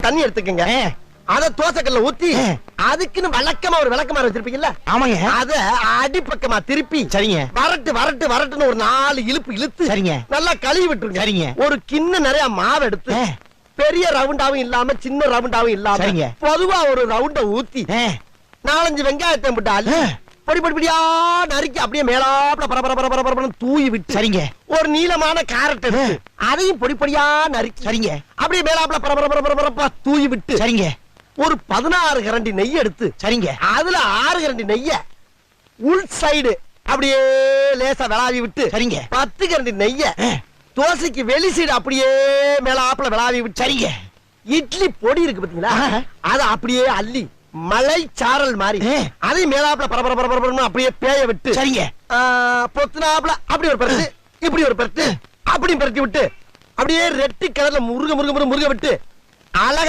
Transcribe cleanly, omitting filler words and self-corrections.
தண்ணி எடுத்துக்கங்க. அத தோசைக்கல்ல ஊத்தி அதுக்குன்னு வழக்கமா ஒரு விளக்கமாறு வச்சிருப்பீங்கல்ல? ஆமாங்க. அத அடிப்பக்கமா திருப்பி சரிங்க. வரட்டு வரட்டு வரட்டுன்னு ஒரு 4 இழுப்பு இழுத்து சரிங்க. நல்லா கழுவி விட்டுருங்க. சரிங்க. ஒரு கிண்ண நிறைய மாவு எடுத்து பெரிய ரவுண்டாவும் இல்லாம சின்ன ரவுண்டாவும் இல்லாம சரிங்க. பொதுவா ஒரு ரவுண்ட ஊத்தி 4-5 வெங்காயத்தை போட்டு அள்ளி பொடி பொடி பொடியா நறுக்கி அப்படியே மேலாப்ல பரபரன்னு தூவி விட்டு சரிங்க. ஒரு நீளமான கேரட் எடுத்து அதையும் பொடி பொடியா நறுக்கி சரிங்க. அப்படியே மேலாப்ல பரபரப்பா தூவி விட்டு சரிங்க. ஒரு 16 கரண்டி நெய் எடுத்து சரிங்க. அதுல 6 கரண்டி நெய்ய உள் சைடு அப்படியே லேசா விளாவி விட்டு சரிங்க. 10 கரண்டி நெய்ய தோசைக்கு வெளி சைடு அப்படியே மேலாப்ல விளாவி விட்டு சரிங்க. இட்லி பொடி இருக்கு பாத்தீங்களா? அத அப்படியே அள்ளி மலை சாரல் மாதிரி அதை மேலாப்ல பரபரன்னு அப்படியே பேய விட்டு சரிங்க. பொத்துனாப்ல அப்படி ஒரு பரட்டு இப்படி ஒரு பரட்டு அப்படி பரட்டி விட்டு அப்படியே ரெட்டி கலர்ல முருக விட்டு அழகா